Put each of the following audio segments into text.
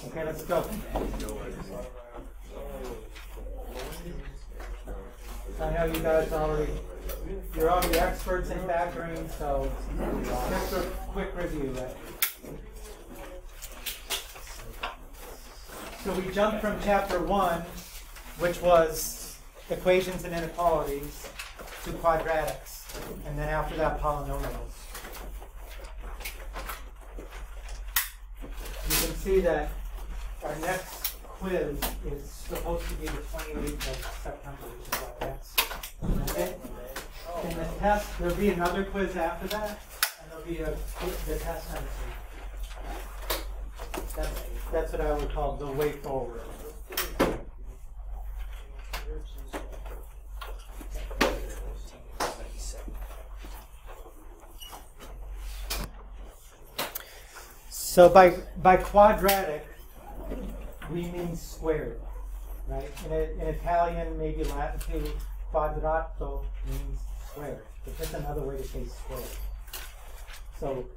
Okay, let's go. I know you guys you're already experts in factoring, so just a quick review, right? So we jumped from chapter 1, which was equations and inequalities, to quadratics, and then after that, polynomials. You can see that our next quiz is supposed to be the 28th of September, which is like next. Okay? In the test, there'll be another quiz after that, and there'll be the test next week. That's what I would call the way forward. So by quadratic, we mean squared, right? In Italian, maybe Latin too, quadrato means squared. It's just another way to say squared. So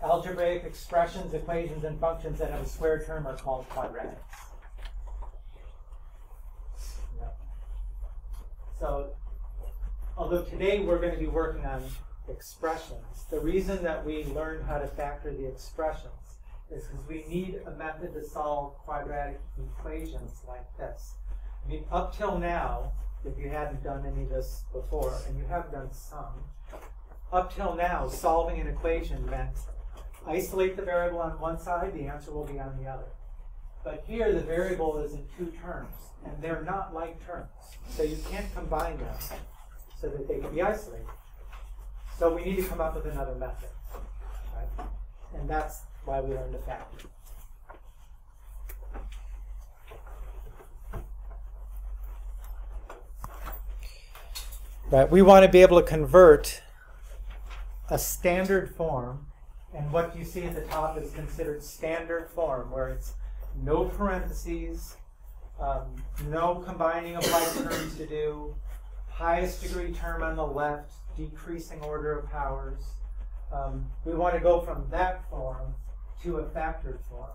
algebraic expressions, equations, and functions that have a square term are called quadratics. Yeah. So although today we're going to be working on expressions, the reason that we learn how to factor the expressions is because we need a method to solve quadratic equations like this. I mean, up till now, if you hadn't done any of this before, and you have done some, up till now, solving an equation meant isolate the variable on one side, the answer will be on the other. But here, the variable is in two terms, and they're not like terms. So you can't combine them so that they can be isolated. So we need to come up with another method, right? And that's why we learned to factor. Right, we want to be able to convert a standard form, and what you see at the top is considered standard form, where it's no parentheses, no combining of like terms to do, highest degree term on the left, decreasing order of powers. We want to go from that form to a factored form.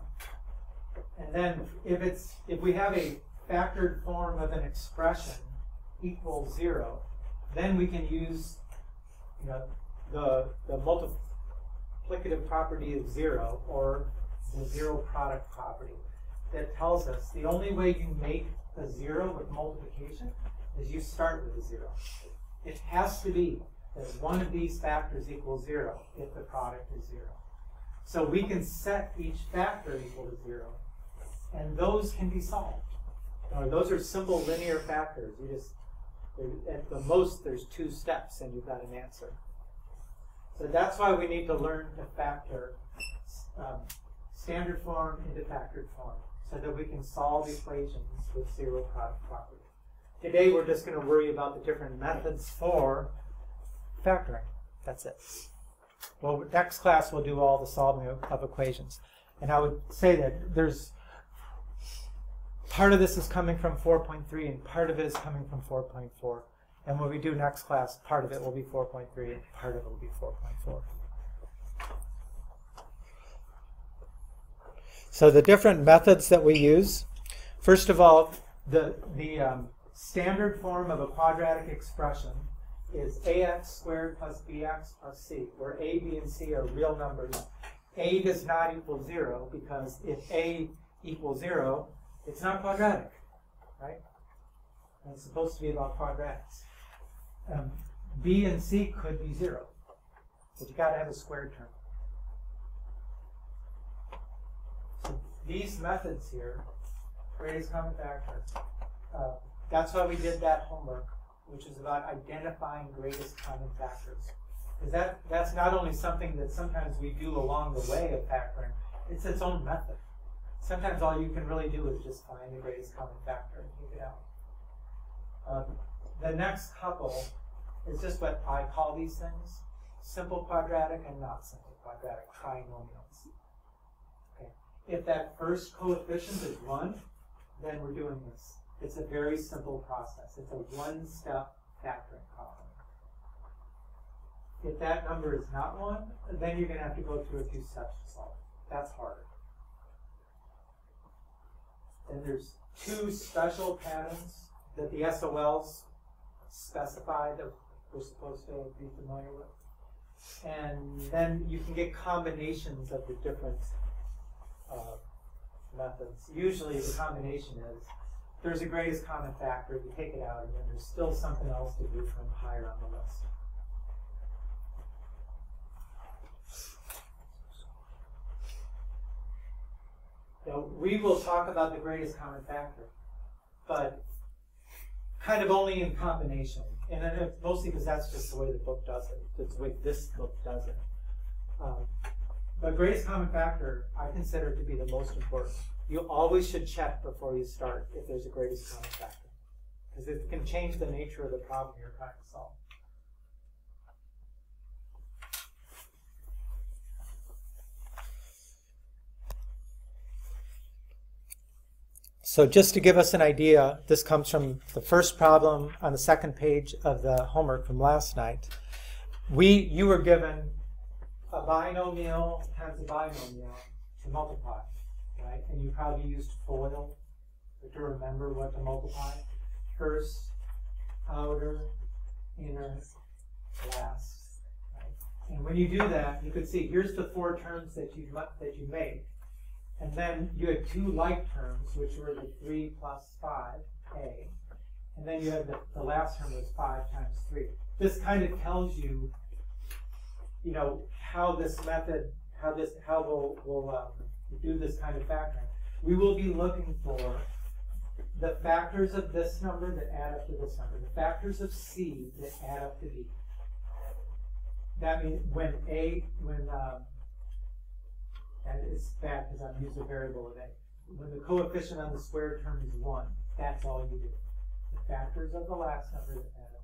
And then if we have a factored form of an expression equals 0, then we can use the multiplicative property of 0, or the zero product property, that tells us the only way you make a 0 with multiplication is you start with a 0. It has to be that one of these factors equals 0 if the product is 0. So we can set each factor equal to 0, and those can be solved. Those are simple linear factors. At the most, there's 2 steps, and you've got an answer. So that's why we need to learn to factor standard form into factored form, so that we can solve equations with zero product property. Today, we're just going to worry about the different methods for factoring. That's it. Well, next class we'll do all the solving of equations. And I would say that part of this is coming from 4.3 and part of it is coming from 4.4. And when we do next class, part of it will be 4.3 and part of it will be 4.4. So the different methods that we use. First of all, the standard form of a quadratic expression is ax squared plus bx plus c, where a, b, and c are real numbers. A does not equal 0, because if a equals 0, it's not quadratic, right? And it's supposed to be about quadratics. B and c could be 0, but you got to have a squared term. So these methods here, greatest common factor, that's why we did that homework, which is about identifying greatest common factors. Because that's not only something that sometimes we do along the way of factoring, it's its own method. Sometimes all you can really do is just find the greatest common factor and take it out. The next couple is just what I call these things: simple quadratic and not simple quadratic trinomials. Okay. If that first coefficient is 1, then we're doing this. It's a very simple process. It's a one-step factoring problem. If that number is not 1, then you're going to have to go through a few steps to solve it. That's harder. And there's two special patterns that the SOLs specify that we're supposed to be familiar with. And then you can get combinations of the different methods. Usually the combination is there's a greatest common factor, you take it out, and then there's still something else to do from higher on the list. Now, we will talk about the greatest common factor, but kind of only in combination. And then it's mostly because that's just the way the book does it. That's the way this book does it. But greatest common factor, I consider to be the most important. You always should check before you start if there's a greatest common factor, because it can change the nature of the problem you're trying to solve. So just to give us an idea, this comes from the first problem on the second page of the homework from last night. You were given a binomial times a binomial to multiply, right? And you probably used FOIL to remember what to multiply. First, outer, inner, last. Right? And when you do that, you can see here's the four terms that you made. And then you had two like terms, which were the 3 plus 5a. And then you had the last term was 5 times 3. This kind of tells you, how this method, how we'll do this kind of factoring. We will be looking for the factors of this number that add up to this number, the factors of C that add up to B. That means and it's bad because I've used a variable of A. When the coefficient on the square term is 1, that's all you do. The factors of the last number that add up.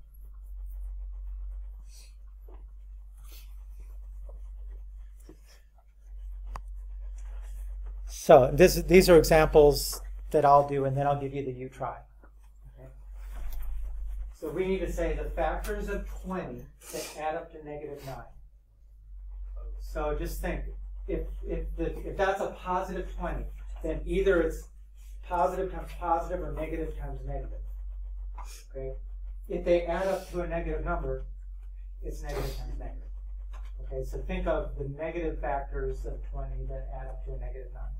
So these are examples that I'll do, and then I'll give you the you try. Okay? So we need to say the factors of 20 that add up to -9. So just think. If that's a positive 20, then either it's positive times positive or negative times negative. Okay? If they add up to a negative number, it's negative times negative. Okay, so think of the negative factors of 20 that add up to a -9.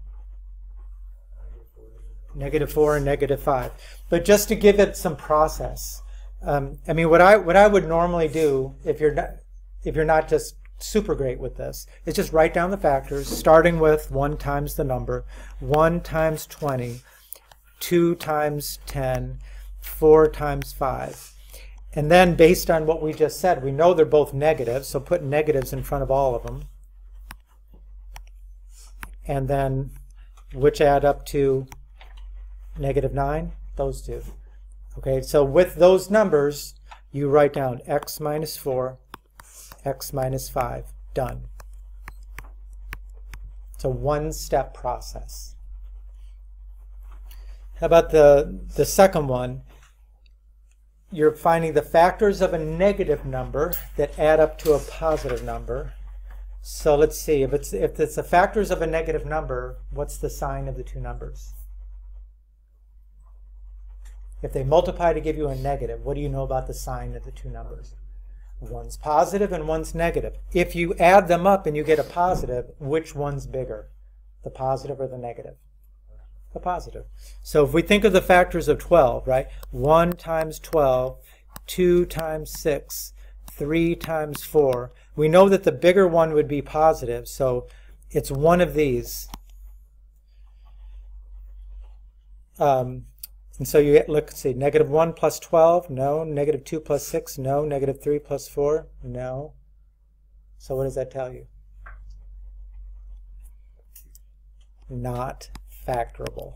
-4 and -5. But just to give it some process, I mean, what I would normally do if you're not just super great with this is just write down the factors, starting with 1 times the number, 1 times 20, 2 times 10, 4 times 5. And then based on what we just said, we know they're both negative, so put negatives in front of all of them. And then which add up to -9? Those two. Okay, so with those numbers, you write down x minus 4, x minus 5, done. It's a one-step process. How about the second one? You're finding the factors of a negative number that add up to a positive number. So let's see, if it's the factors of a negative number, what's the sign of the two numbers? If they multiply to give you a negative, what do you know about the sign of the two numbers? One's positive and one's negative. If you add them up and you get a positive, which one's bigger? The positive or the negative? The positive. So if we think of the factors of 12, right? 1 times 12, 2 times 6, 3 times 4. We know that the bigger one would be positive, so it's one of these. And so you get, let's see, -1 plus 12, no. -2 plus 6, no. -3 plus 4, no. So what does that tell you? Not factorable.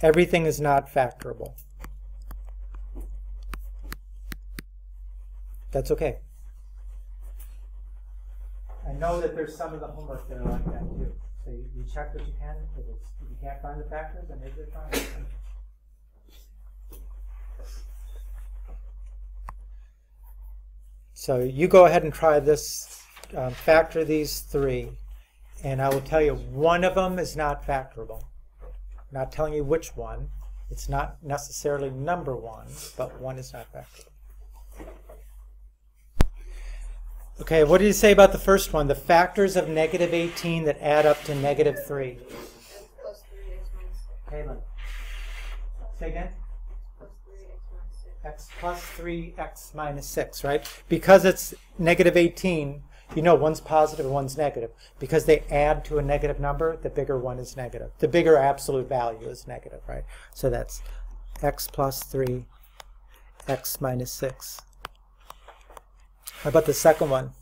Everything is not factorable. That's okay. I know that there's some of the homework that are like that too. So you check what you can. If you can't find the factors, then maybe they're trying. So you go ahead and try this, factor these 3, And I will tell you, one of them is not factorable. Not telling you which one. It's not necessarily number one, but one is not factorable. Okay, what did you say about the first one? The factors of negative 18 that add up to negative 3. Kaylin. Say again? X plus 3, x minus 6, right? Because it's negative 18, you know one's positive and one's negative. Because they add to a negative number, the bigger one is negative. The bigger absolute value is negative, right? So that's x plus 3, x minus 6. How about the second one?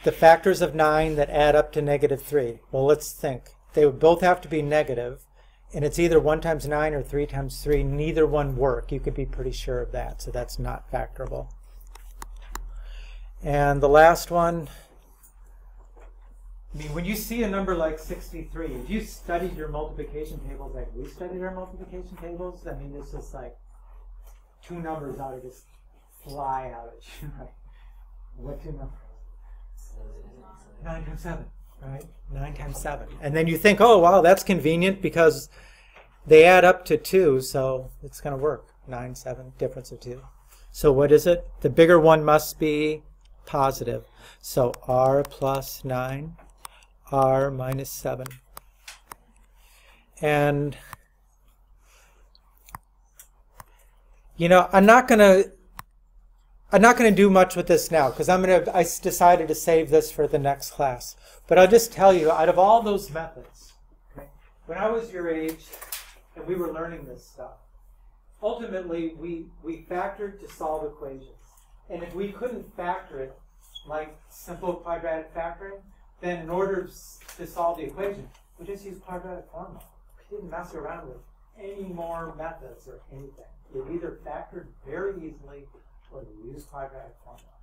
The factors of 9 that add up to negative 3. Well, let's think. They would both have to be negative, and it's either 1 times 9 or 3 times 3. Neither one work. You could be pretty sure of that, so that's not factorable. And the last one, I mean, when you see a number like 63, if you studied your multiplication tables like we studied our multiplication tables, I mean, it's just like two numbers ought to just fly out at you, right? What two numbers? 9 times 7, right? 9 times 7. And then you think, oh, wow, that's convenient because they add up to 2, so it's going to work. 9, 7, difference of 2. So what is it? The bigger one must be positive. So r plus 9, r minus 7. And, you know, I'm not going to do much with this now because I decided to save this for the next class. But I'll just tell you, out of all those methods, okay, when I was your age and we were learning this stuff, ultimately we factored to solve equations. And if we couldn't factor it like simple quadratic factoring, then in order to solve the equation, we just used quadratic formula. We didn't mess around with any more methods or anything. It either factored very easily or we use quadratic formula.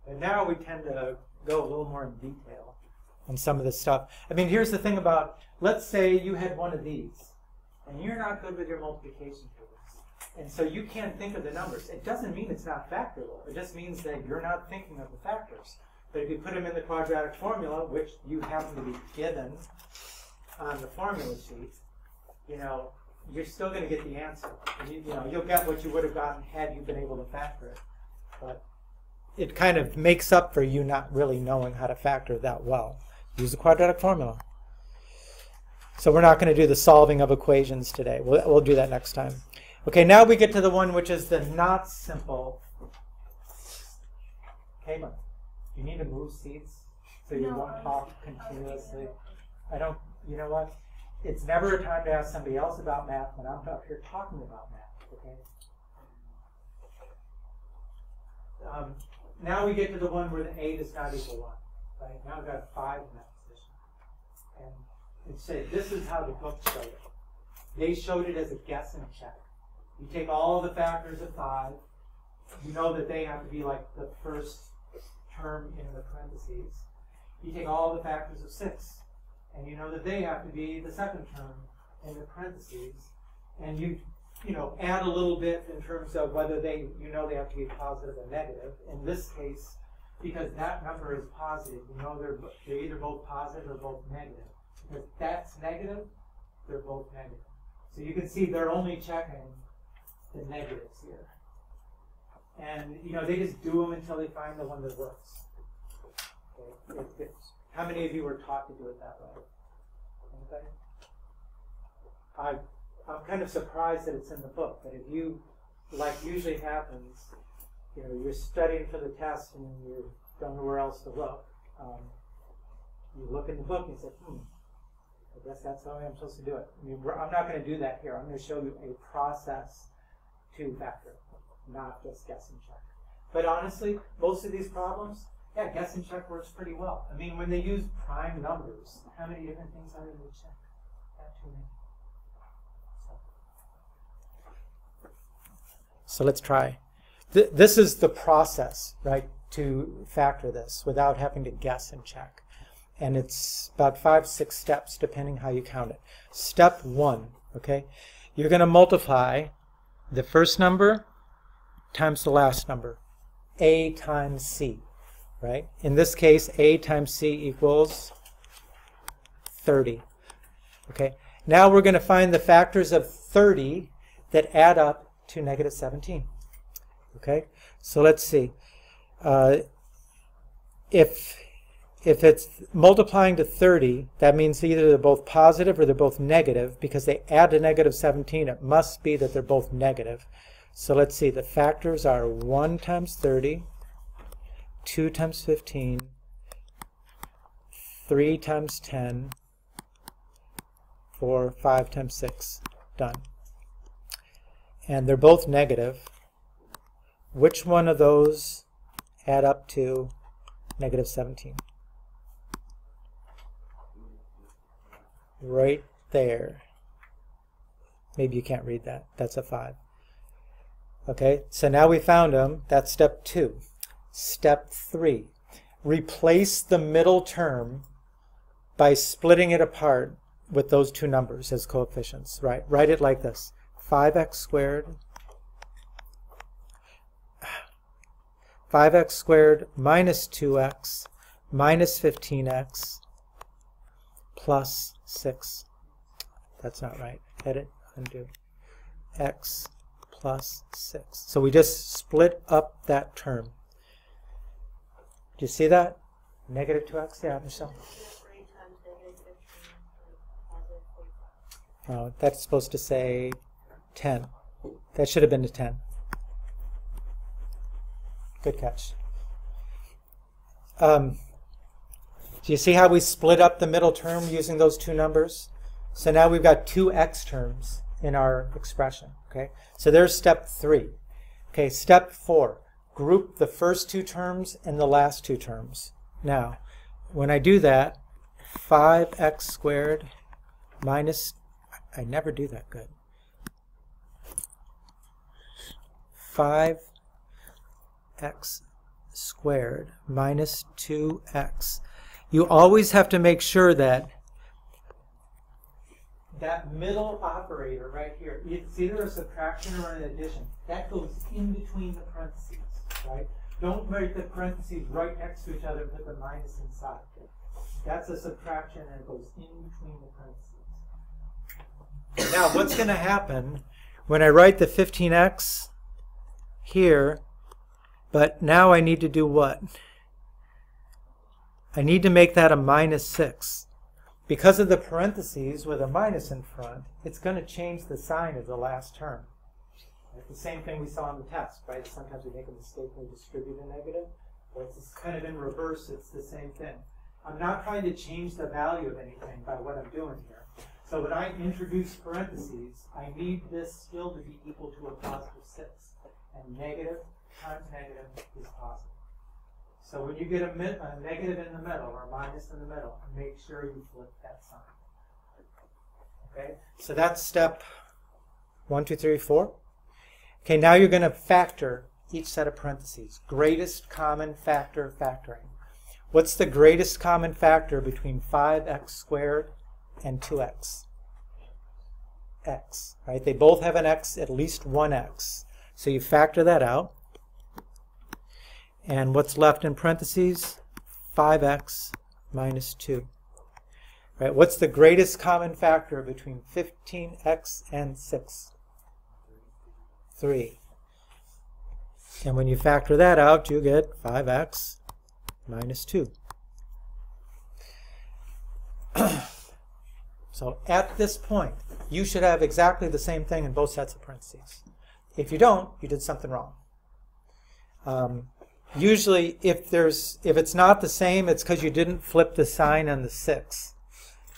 And now we tend to go a little more in detail on some of this stuff. I mean, here's the thing about, let's say you had one of these, and you're not good with your multiplication tables. And so you can't think of the numbers. It doesn't mean it's not factorable. It just means that you're not thinking of the factors. But if you put them in the quadratic formula, which you happen to be given on the formula sheet, you know, you're still going to get the answer. And you know, you'll get what you would have gotten had you been able to factor it. But it kind of makes up for you not really knowing how to factor that well. Use the quadratic formula. So we're not going to do the solving of equations today. We'll do that next time. Okay, now we get to the one which is the not simple. Caitlin, you need to move seats so you won't talk continuously. You know what? It's never a time to ask somebody else about math when I'm up here talking about math, okay? Now we get to the one where the 8 is not equal 1. Right? Now I've got 5 in that position. And it said this is how the book showed it. They showed it as a guess and check. You take all of the factors of 5. You know that they have to be like the first term in the parentheses. You take all the factors of 6. And you know that they have to be the second term in the parentheses. And you add a little bit in terms of whether they have to be positive or negative. In this case, because that number is positive, you know they're either both positive or both negative. Because that's negative, they're both negative. So you can see they're only checking the negatives here. And they just do them until they find the one that works. Okay. How many of you were taught to do it that way? Anybody? I'm kind of surprised that it's in the book, but if you, like usually happens, you're studying for the test and you don't know where else to look. You look in the book and you say, I guess that's the way I'm supposed to do it. I mean, I'm not going to do that here. I'm going to show you a process to factor, not just guess and check. But honestly, most of these problems, yeah, guess and check works pretty well. I mean, when they use prime numbers, how many different things are there to check? Not too many. So let's try. This is the process, right, to factor this without having to guess and check. And it's about 5, 6 steps, depending how you count it. Step 1, okay? You're going to multiply the first number times the last number, A times C. right? In this case, a times c equals 30. Okay, now we're going to find the factors of 30 that add up to negative 17. Okay, so let's see. If it's multiplying to 30, that means either they're both positive or they're both negative. Because they add to negative 17, it must be that they're both negative. So let's see, the factors are 1 times 30, 2 times 15, 3 times 10, 4, 5 times 6. Done. And they're both negative. Which one of those add up to negative 17? Right there. Maybe you can't read that. That's a 5. Okay, so now we found them. That's step 2. Step 3. Replace the middle term by splitting it apart with those two numbers as coefficients. Right? Write it like this. 5x squared minus 2x minus 15x plus 6. That's not right. Edit, undo. X plus 6. So we just split up that term. Do you see that? Negative 2x? Yeah, Michelle? Oh, that's supposed to say 10. That should have been a 10. Good catch. Do you see how we split up the middle term using those two numbers? So now we've got two x terms in our expression. Okay, so there's step 3. Okay, step 4. Group the first two terms and the last two terms. Now, when I do that, 5x squared minus, I never do that good. 5x squared minus 2x. You always have to make sure that that middle operator right here, it's either a subtraction or an addition. That goes in between the parentheses, right? Don't write the parentheses right next to each other and put the minus inside. That's a subtraction and it goes in between the parentheses. Now, what's going to happen when I write the 15x here, but now I need to do what? I need to make that a minus 6. Because of the parentheses with a minus in front, it's going to change the sign of the last term. Right? The same thing we saw in the test, right? Sometimes we make a mistake when we distribute a negative. Well, it's kind of in reverse, it's the same thing. I'm not trying to change the value of anything by what I'm doing here. So when I introduce parentheses, I need this still to be equal to a positive 6. And negative times negative is positive. So when you get a negative in the middle or a minus in the middle, make sure you flip that sign. Okay, so that's step 1, 2, 3, 4. Okay, now you're going to factor each set of parentheses. Greatest common factor factoring. What's the greatest common factor between 5x squared and 2x? X, right? They both have an x, at least one x. So you factor that out. And what's left in parentheses? 5x minus 2. Right? What's the greatest common factor between 15x and 6? 3. And when you factor that out, you get 5x minus 2. So at this point, you should have exactly the same thing in both sets of parentheses. If you don't, you did something wrong. Usually, if it's not the same, it's because you didn't flip the sign on the 6.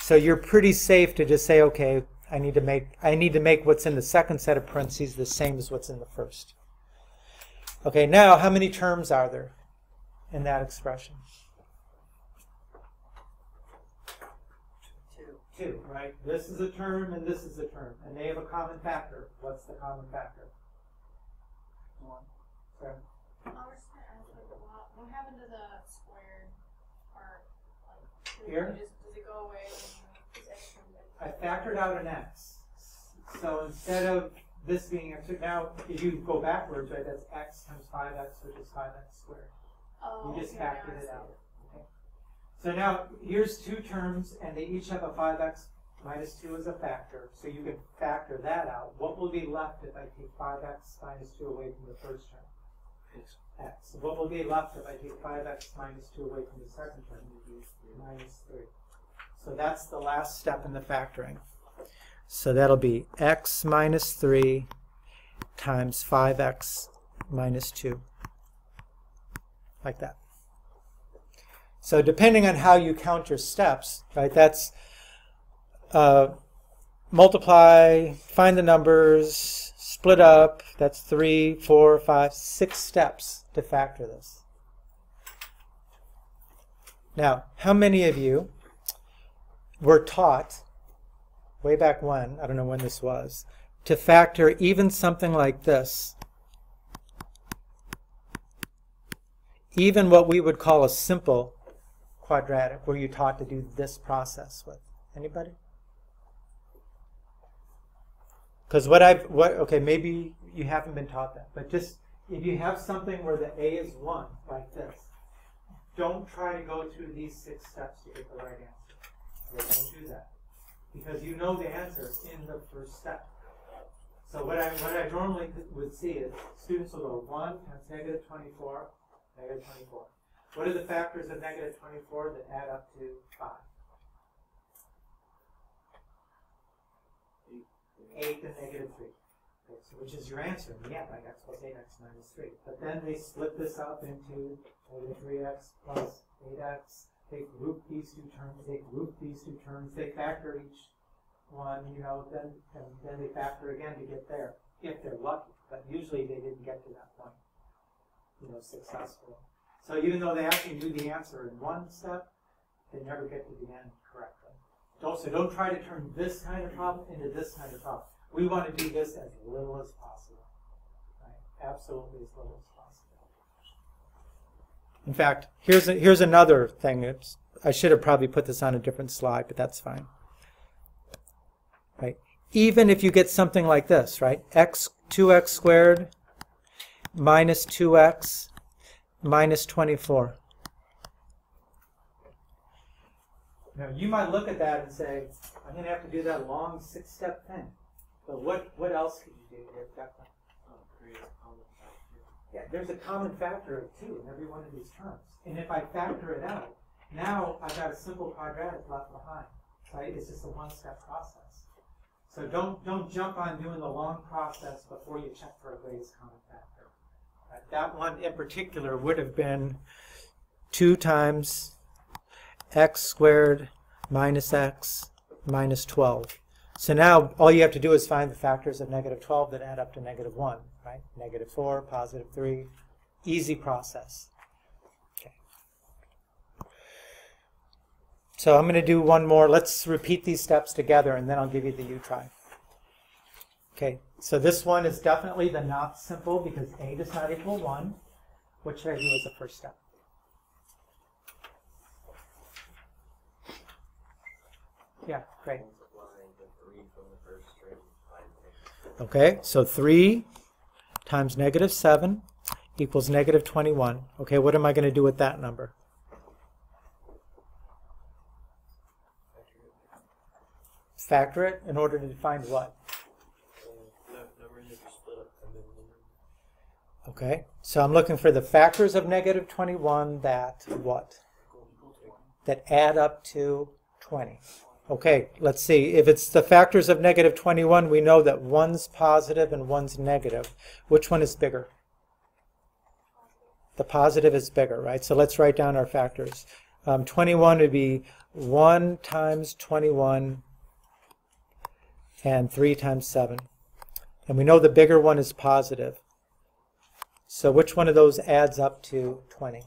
So you're pretty safe to just say, okay, I need to make what's in the second set of parentheses the same as what's in the first. Okay, now how many terms are there in that expression? 2, right? This is a term and this is a term, and they have a common factor. What's the common factor? 1. Okay. What happened to the squared part? Like, Here? Does it go away when you extra? I factored out an x. So instead of this being x, now if you go backwards, right, that's x times 5x, which is 5x squared. Oh, You just okay, factored now I it see. out. Okay. So now here's two terms, and they each have a 5x minus 2 as a factor. So you can factor that out. What will be left if I take 5x minus 2 away from the first term? X. What will be left if I take 5x minus 2 away from the second term? Minus 3. So that's the last step in the factoring. So that'll be x minus 3 times 5x minus 2. Like that. So depending on how you count your steps, right, that's multiply, find the numbers, split up, that's 3, 4, 5, 6 steps to factor this. Now, how many of you were taught, way back when, I don't know when this was, to factor even something like this, even what we would call a simple quadratic, were you taught to do this process with? Anybody? Because okay, maybe you haven't been taught that, but just if you have something where the a is 1, like this, don't try to go through these 6 steps to get the right answer. Don't do that. Because you know the answer in the first step. So what I normally would see is students will go 1 times negative 24, negative 24. What are the factors of negative 24 that add up to 5? 8 and negative 3. Okay, so which is your answer in the end, like x plus 8x minus 3. But then they split this up into negative 3x plus 8x. They group these two terms. They group these two terms. They factor each one, then they factor again to get there, if they're lucky. But usually they didn't get to that point, successfully. So even though they actually knew the answer in one step, they never get to the end correctly. So don't try to turn this kind of problem into this kind of problem. We want to do this as little as possible. Right? Absolutely as little as possible. In fact, here's another thing. I should have probably put this on a different slide, but that's fine. Right? Even if you get something like this, right? 2x squared minus 2x minus 24. Now, you might look at that and say, I'm going to have to do that long 6-step thing. But what else could you do here? Yeah, there's a common factor of 2 in every one of these terms. And if I factor it out, now I've got a simple quadratic left behind. Right? It's just a 1-step process. So don't jump on doing the long process before you check for a greatest common factor. Right? That one in particular would have been 2 times x squared minus x minus 12. So now all you have to do is find the factors of negative 12 that add up to negative 1, right? Negative 4, positive 3, easy process. Okay. So I'm going to do one more. Let's repeat these steps together, and then I'll give you the U-try. Okay, so this one is definitely the not simple because a does not equal 1. What should I do as the first step? Yeah, great. Okay, so 3 times negative 7 equals negative 21. Okay, what am I going to do with that number? Factor it in order to find what? Okay, so I'm looking for the factors of negative 21 that what? That add up to 20. Okay, let's see. If it's the factors of negative 21, we know that one's positive and one's negative. Which one is bigger? The positive is bigger, right? So let's write down our factors. 21 would be 1 times 21 and 3 times 7. And we know the bigger one is positive. So which one of those adds up to 20?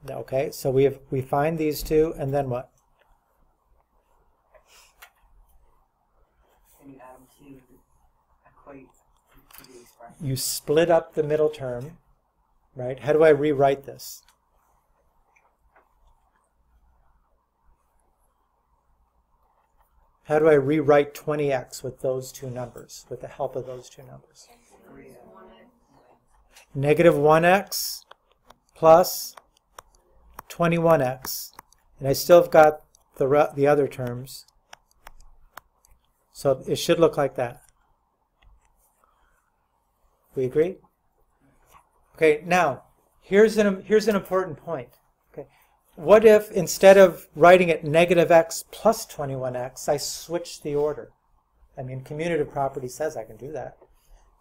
Okay, so we find these two, and then what? You split up the middle term, right? How do I rewrite this? How do I rewrite 20x with those two numbers, with the help of those two numbers? Negative 1x plus 21x. And I still have got the other terms. So it should look like that. We agree? Okay, now, here's an important point. Okay, what if instead of writing it negative x plus 21x, I switch the order? I mean, commutative property says I can do that.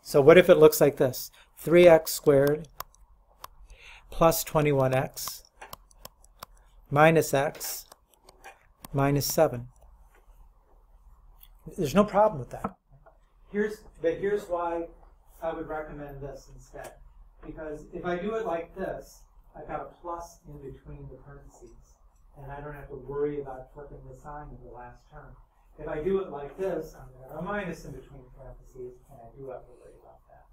So what if it looks like this? 3x squared plus 21x minus x minus 7. There's no problem with that. But here's why I would recommend this instead. Because if I do it like this, I've got a plus in between the parentheses. And I don't have to worry about flipping the sign in the last term. If I do it like this, I'm going to have a minus in between parentheses, and I do have to worry about that.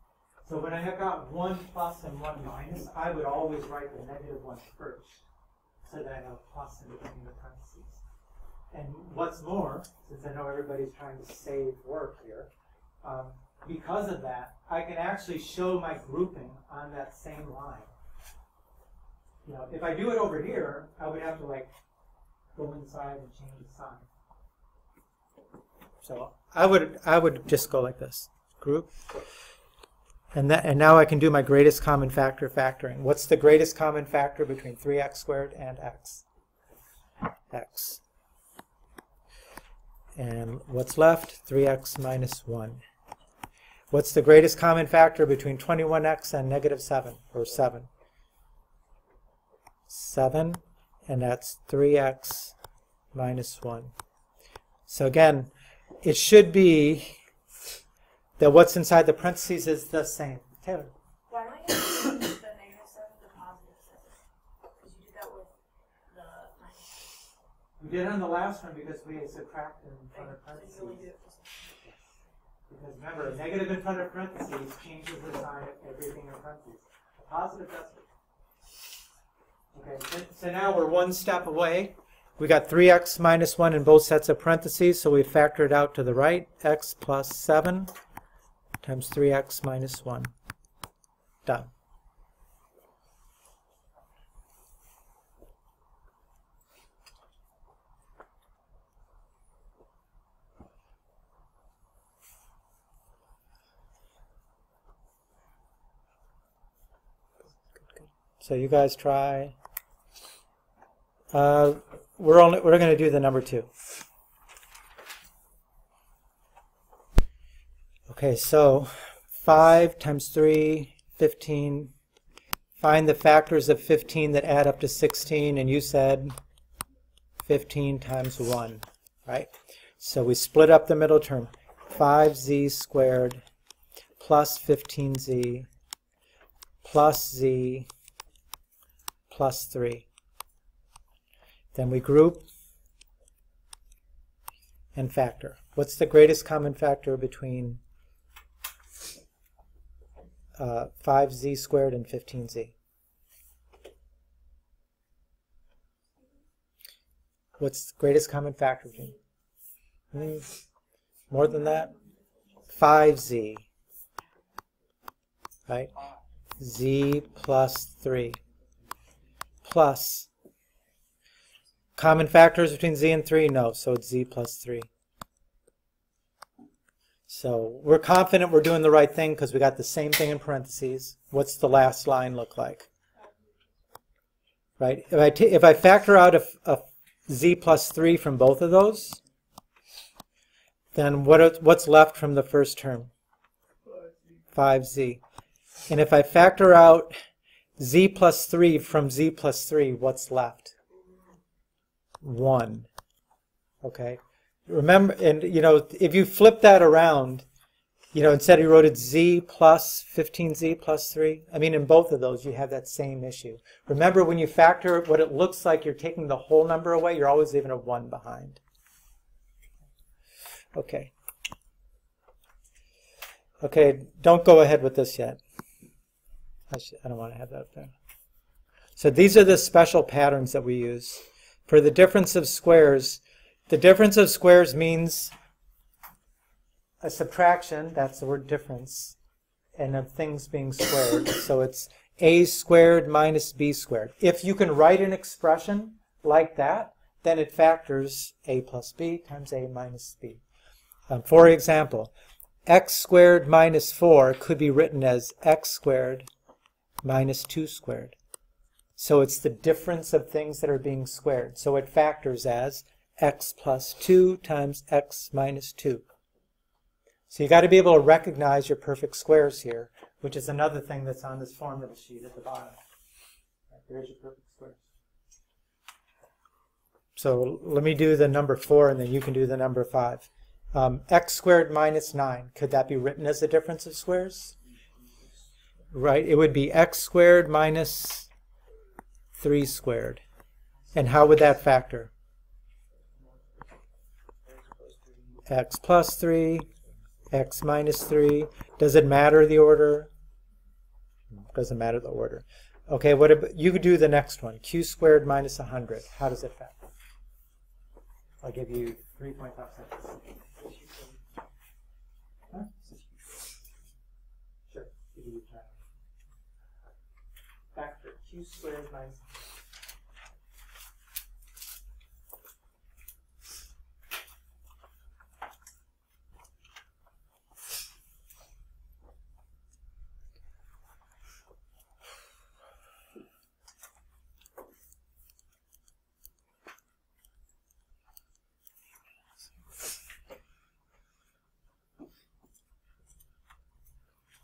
So when I have got one plus and one minus, I would always write the negative one first, so that I have a plus in between the parentheses. And what's more, since I know everybody's trying to save work here, because of that, I can actually show my grouping on that same line. You know, if I do it over here, I would have to like go inside and change the sign. So I would just go like this, group, and now I can do my greatest common factor factoring. What's the greatest common factor between 3x squared and x? X. And what's left? 3x minus 1. What's the greatest common factor between 21x and negative 7, or 7? 7, and that's 3x minus 1. So again, it should be that what's inside the parentheses is the same. Taylor? Why don't you change the negative 7 to positive 7? Because you did that with the minus. We did it on the last one because we had subtracted in front of parentheses. Because remember, a negative in front of parentheses changes the sign of everything in parentheses. A positive doesn't. Okay, so now we're one step away. We got 3x minus 1 in both sets of parentheses, so we factor it out to the right. X plus 7 times 3x minus 1. Done. So you guys try. We're going to do the number 2. Okay, so 5 times 3, 15. Find the factors of 15 that add up to 16, and you said 15 times 1, right? So we split up the middle term. 5z squared plus 15z plus z plus 3. Then we group and factor. What's the greatest common factor between 5z squared and 15z? What's the greatest common factor between? More than that? 5z. Right? Z plus 3. Plus. Common factors between z and 3? No, so it's z plus 3. So we're confident we're doing the right thing because we got the same thing in parentheses. What's the last line look like? Right? If I factor out a z plus 3 from both of those, then what's left from the first term? 5z. And if I factor out z plus 3 from z plus 3, what's left? 1. Okay. Remember, and you know, if you flip that around, you know, instead you wrote it z plus 15z plus 3. I mean, in both of those, you have that same issue. Remember, when you factor what it looks like you're taking the whole number away, you're always leaving a 1 behind. Okay. Okay, don't go ahead with this yet. I don't want to have that up there. So these are the special patterns that we use. For the difference of squares, the difference of squares means a subtraction, that's the word difference, and of things being squared. So it's a squared minus b squared. If you can write an expression like that, then it factors a plus b times a minus b. For example, x squared minus 4 could be written as x squared minus 2 squared. So it's the difference of things that are being squared. So it factors as x plus 2 times x minus 2. So you got to be able to recognize your perfect squares here, which is another thing that's on this formula sheet at the bottom. There's your perfect squares. So let me do the number 4 and then you can do the number 5. X squared minus 9, could that be written as the difference of squares? Right, it would be x squared minus 3 squared. And how would that factor? X plus 3, x minus 3. Does it matter the order? Doesn't matter the order. Okay, what about, you could do the next one. Q squared minus 100. How does it factor? I'll give you 3.5 seconds. Huh? Sure. Factor Q squared minus 100.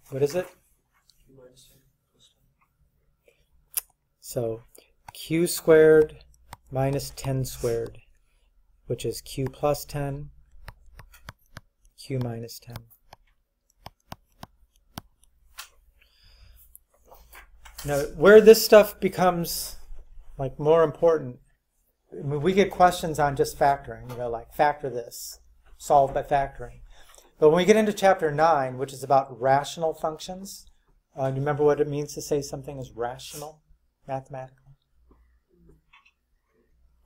What is it? So q squared minus 10 squared, which is q plus 10, q minus 10. Now, where this stuff becomes like more important, I mean, we get questions on just factoring, you know, like factor this, solve by factoring. But when we get into chapter 9, which is about rational functions, do you remember what it means to say something is rational mathematically?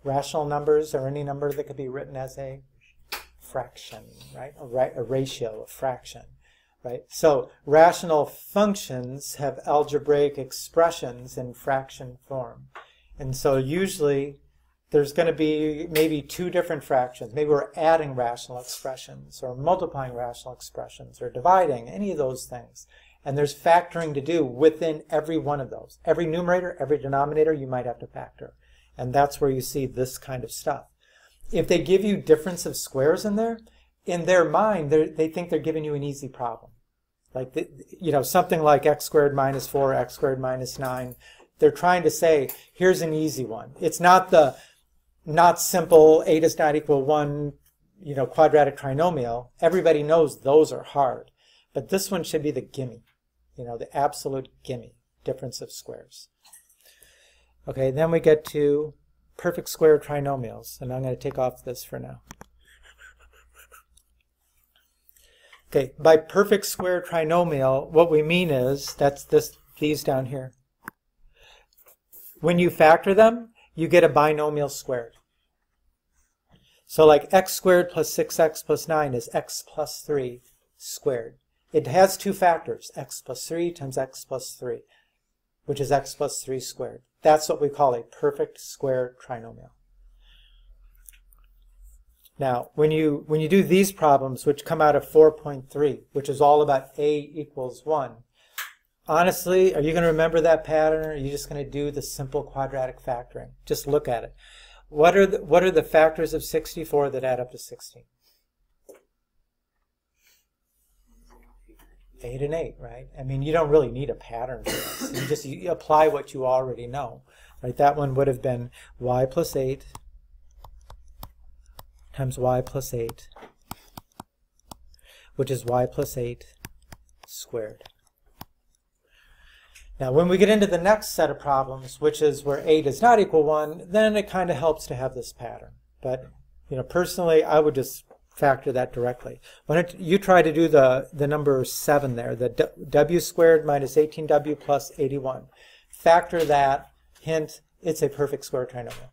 Rational numbers are any number that could be written as a fraction, right? A ratio, a fraction, right? So rational functions have algebraic expressions in fraction form. And so usually there's going to be maybe two different fractions. Maybe we're adding rational expressions or multiplying rational expressions or dividing, any of those things. And there's factoring to do within every one of those. Every numerator, every denominator, you might have to factor. And that's where you see this kind of stuff. If they give you difference of squares in there, in their mind, they think they're giving you an easy problem. Like, you know, something like x squared minus 4, x squared minus 9. They're trying to say, here's an easy one. It's not the not simple, a does not equal 1, you know, quadratic trinomial. Everybody knows those are hard. But this one should be the gimme, you know, the absolute gimme, difference of squares. Okay, then we get to perfect square trinomials, and I'm going to take off this for now. Okay, by perfect square trinomial, what we mean is, that's these down here. When you factor them, you get a binomial squared. So like x squared plus 6x plus 9 is x plus 3 squared. It has two factors, x plus 3 times x plus 3, which is x plus 3 squared. That's what we call a perfect square trinomial. Now, when you do these problems, which come out of 4.3, which is all about a equals 1, honestly, are you going to remember that pattern, or are you just going to do the simple quadratic factoring? Just look at it. What are the factors of 64 that add up to 16? 8 and 8, right? I mean, you don't really need a pattern for this. You apply what you already know. Right? That one would have been y plus 8 times y plus 8, which is y plus 8 squared. Now, when we get into the next set of problems, which is where a does not equal 1, then it kind of helps to have this pattern. But, you know, personally, I would just factor that directly. When you try to do the number 7 there, the w squared minus 18w plus 81, factor that, hint, it's a perfect square trinomial.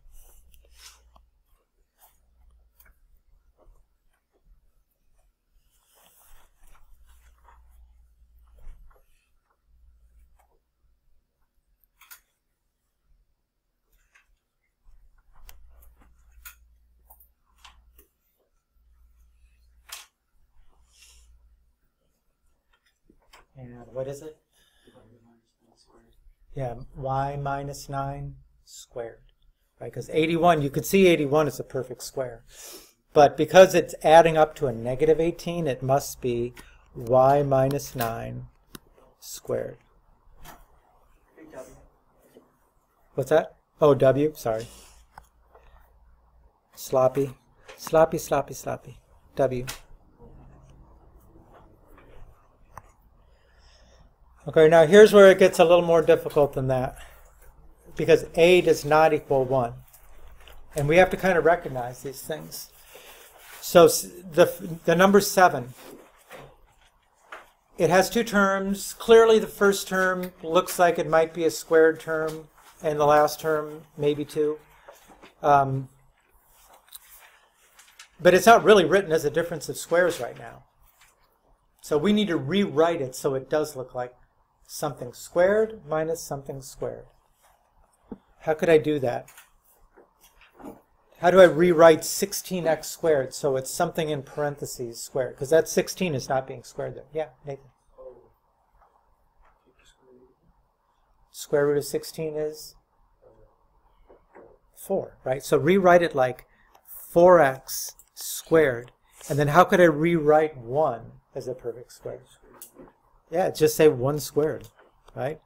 What is it? Yeah, y minus 9 squared. Right? Because 81, you could see 81 is a perfect square. But because it's adding up to a negative 18, it must be y minus 9 squared. What's that? Oh, w, sorry. Sloppy. Sloppy, sloppy, sloppy. W. Okay, now here's where it gets a little more difficult than that. Because a does not equal 1. And we have to kind of recognize these things. So the number 7, it has two terms. Clearly the first term looks like it might be a squared term, and the last term maybe 2. But it's not really written as a difference of squares right now. So we need to rewrite it so it does look like something squared minus something squared. How could I do that? How do I rewrite 16x squared so it's something in parentheses squared? Because that 16 is not being squared there. Yeah, Nathan. Square root of 16 is 4, right? So rewrite it like 4x squared. And then how could I rewrite 1 as a perfect square? Yeah, just say 1 squared, right?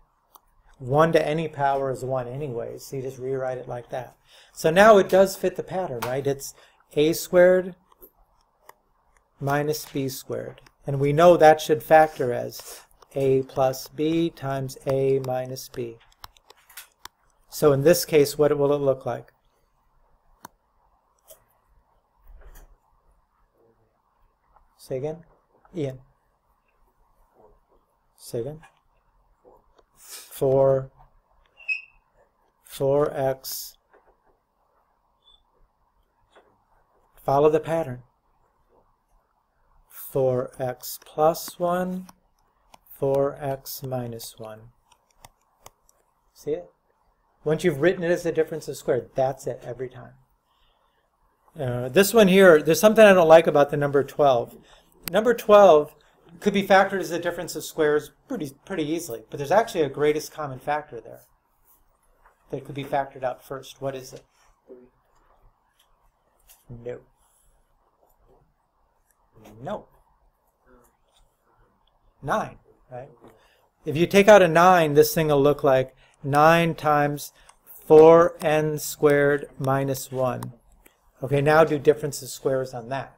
1 to any power is 1 anyway, so you just rewrite it like that. So now it does fit the pattern, right? It's a squared minus b squared. And we know that should factor as a plus b times a minus b. So in this case, what will it look like? Say again? Ian. Say again? 4x. Follow the pattern. 4x plus 1, 4x minus 1. See it? Once you've written it as a difference of squared, that's it every time. This one here, there's something I don't like about the number 12. Number 12 could be factored as a difference of squares pretty easily, but there's actually a greatest common factor there that could be factored out first. What is it? No. No. 9, right? If you take out a 9, this thing will look like 9 times 4n squared minus 1. Okay, now do difference of squares on that.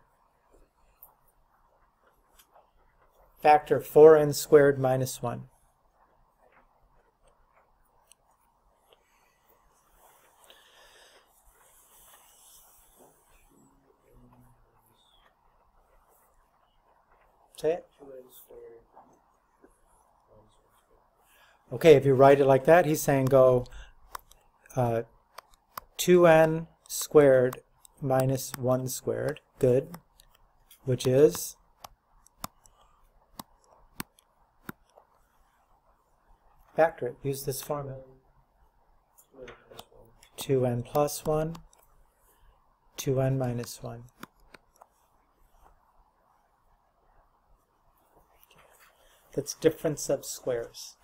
Factor 4n squared minus 1. Say it. Okay, if you write it like that, he's saying go 2n squared minus 1 squared. Good. Which is factor it. Use this formula. 2n plus 1, 2n minus 1. That's difference of squares.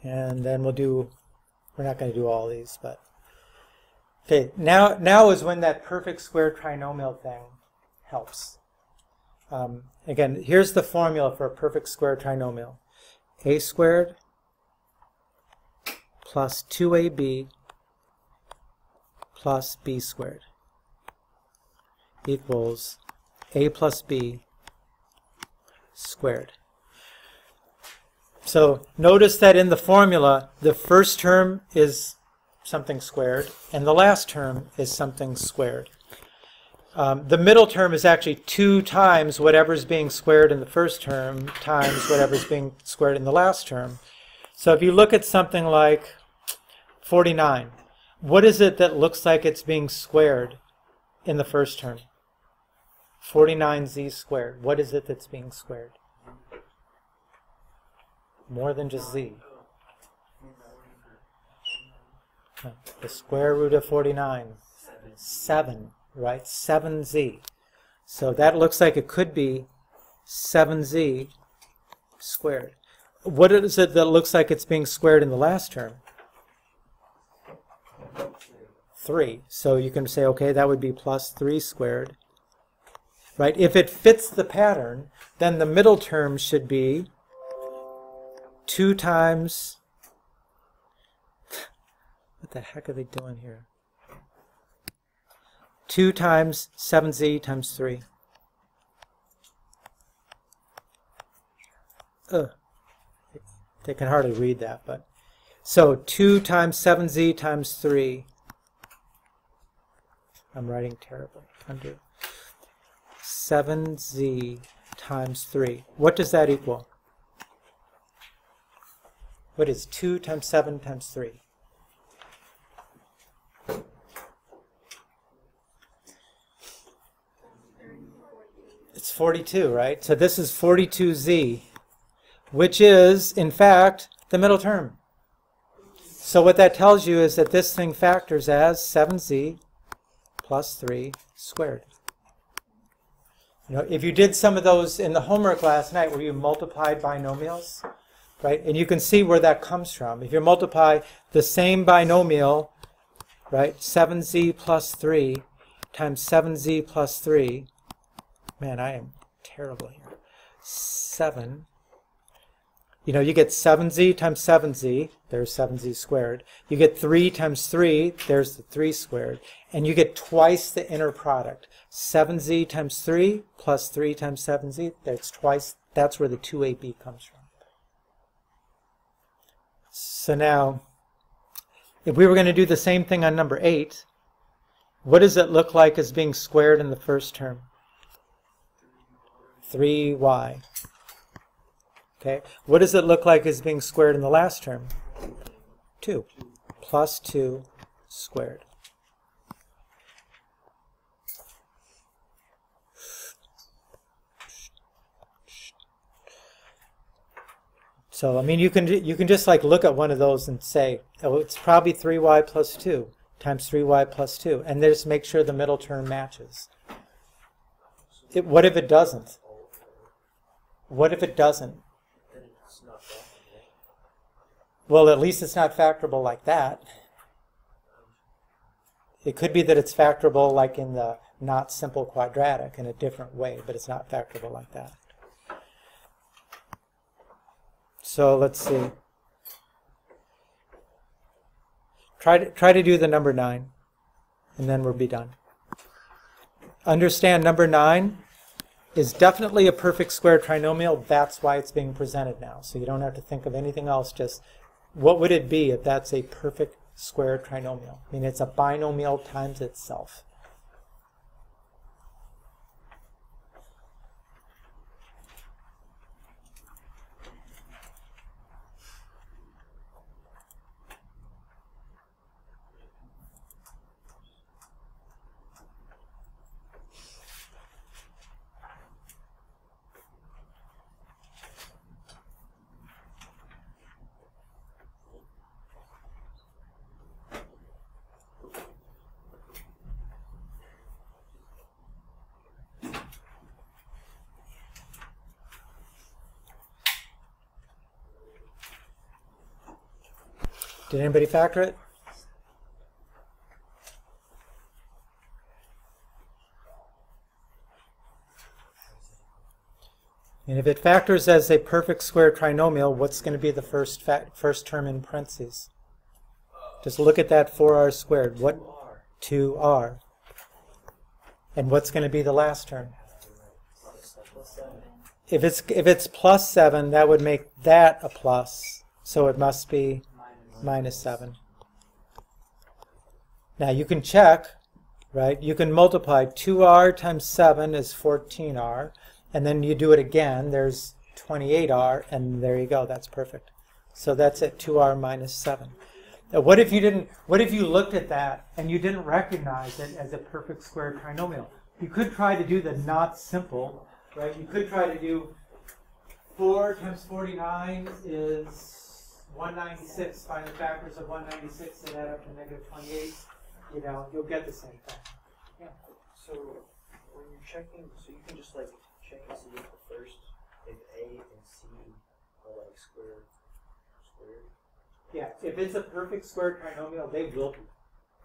And then we're not going to do all these, but okay, now is when that perfect square trinomial thing helps. Again, here's the formula for a perfect square trinomial. A squared plus 2ab plus b squared equals a plus b squared. So notice that in the formula, the first term is something squared, and the last term is something squared. The middle term is actually 2 times whatever's being squared in the first term times whatever's being squared in the last term. So if you look at something like 49, what is it that looks like it's being squared in the first term? 49z squared. What is it that's being squared? More than just z. The square root of 49. 7, right? 7z. So that looks like it could be 7z squared. What is it that looks like it's being squared in the last term? 3. So you can say, okay, that would be plus 3 squared. Right? If it fits the pattern, then the middle term should be 2 times... What the heck are they doing here? 2 times 7z times 3. They can hardly read that, but... So 2 times 7z times 3. I'm writing terribly. Undo. 7z times 3. What does that equal? What is 2 times 7 times 3? It's 42, right? So this is 42z, which is, in fact, the middle term. So what that tells you is that this thing factors as 7z plus 3 squared. You know, if you did some of those in the homework last night where you multiplied binomials, right? And you can see where that comes from. If you multiply the same binomial, right, 7z plus 3 times 7z plus 3, man, I am terrible here. 7. You know, you get 7z times 7z, there's 7z squared. You get 3 times 3, there's the 3 squared. And you get twice the inner product. 7z times 3 plus 3 times 7z, that's twice, that's where the 2ab comes from. So now, if we were going to do the same thing on number 8, what does it look like as being squared in the first term? 3y. Okay. What does it look like as being squared in the last term? 2. Plus 2 squared. So, I mean, you can just like look at one of those and say, oh, it's probably 3y plus 2 times 3y plus 2. And just make sure the middle term matches. What if it doesn't? What if it doesn't? Well, at least it's not factorable like that. It could be that it's factorable like in the not simple quadratic in a different way, but it's not factorable like that. So let's see. Try to do the number 9, and then we'll be done. Understand number 9 is definitely a perfect square trinomial. That's why it's being presented now. So you don't have to think of anything else. Just what would it be if that's a perfect square trinomial? I mean, it's a binomial times itself. Did anybody factor it? And if it factors as a perfect square trinomial, what's going to be the first term in parentheses? Just look at that 4r squared. What? 2r. And what's going to be the last term? If it's plus 7, that would make that a plus. So it must be minus 7. Now you can check, right? You can multiply 2r times 7 is 14r. And then you do it again, there's 28r, and there you go, that's perfect. So that's at 2r minus 7. Now what if you looked at that and you didn't recognize it as a perfect square trinomial? You could try to do the not simple, right? You could try to do 4 times 49 is 196. Find the factors of 196 and add up to negative 28. You know, you'll get the same thing. Yeah. So when you're checking, so you can just like checking C is the first if A and C are like squared. Yeah, if it's a perfect square trinomial, they will be.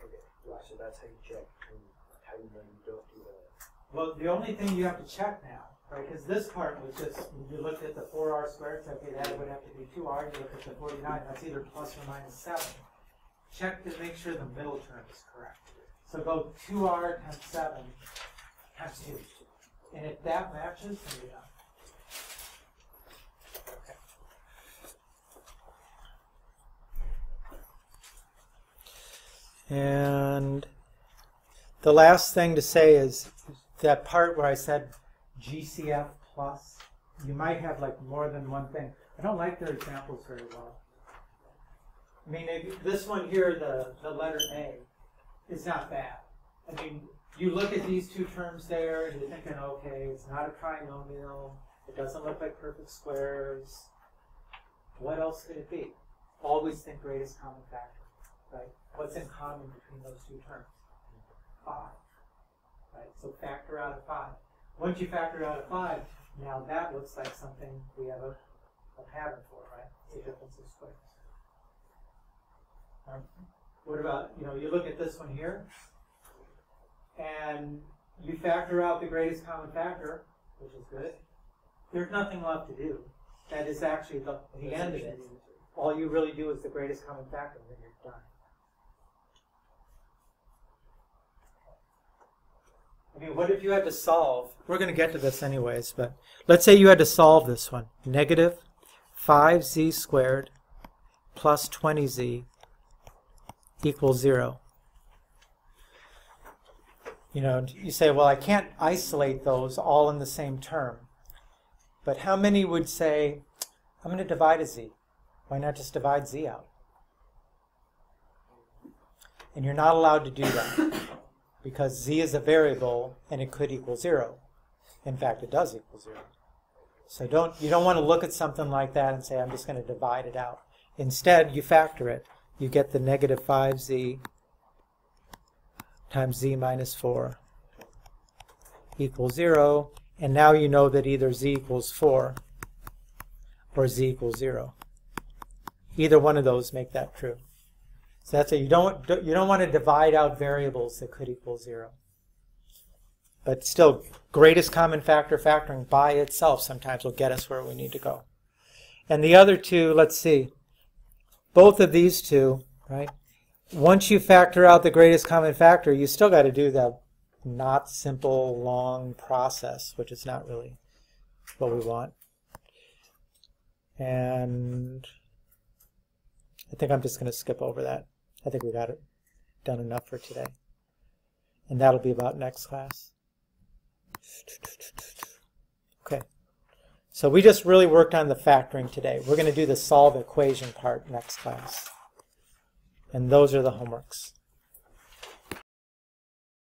Okay, right, so that's how you check. And how you know you don't do that. Well, the only thing you have to check now, right, because this part was just, you looked at the 4r squared, so okay, that would have to be 2r, you look at the 49, that's either plus or minus 7. Check to make sure the middle term is correct. So go 2r times 7 times 2. And if that matches, then you're done. And the last thing to say is that part where I said GCF plus, you might have like more than one thing. I don't like their examples very well. I mean, this one here, the letter A, is not bad. I mean, you look at these two terms there, and you're thinking, okay, it's not a trinomial. It doesn't look like perfect squares. What else could it be? Always think greatest common factor, right? What's in common between those two terms? 5, right? So factor out of 5. Once you factor out of 5, now that looks like something we have a pattern for, right? It's a difference of squares. What about, you look at this one here, and you factor out the greatest common factor, which is good. There's nothing left to do. That is actually the end of it. All you really do is the greatest common factor, and then you're done. I mean, what if you had to solve? We're going to get to this anyways, but let's say you had to solve this one. Negative 5z squared plus 20z equals 0. You say, well, I can't isolate those all in the same term. But how many would say, I'm going to divide a z? Why not just divide z out? And you're not allowed to do that because z is a variable and it could equal 0. In fact, it does equal 0. So you don't want to look at something like that and say, I'm just going to divide it out. Instead, you factor it. You get the negative 5z times z minus 4 equals 0. And now you know that either z equals 4 or z equals 0. Either one of those make that true. So that's it. You don't want to divide out variables that could equal 0. But still, greatest common factor factoring by itself sometimes will get us where we need to go. And the other two, let's see. Both of these two, right? Once you factor out the greatest common factor, you still got to do the not simple, long process, which is not really what we want. And I think I'm just going to skip over that. I think we got it done enough for today. And that'll be about next class. Okay. So we just really worked on the factoring today. We're going to do the solve equation part next class. And those are the homeworks.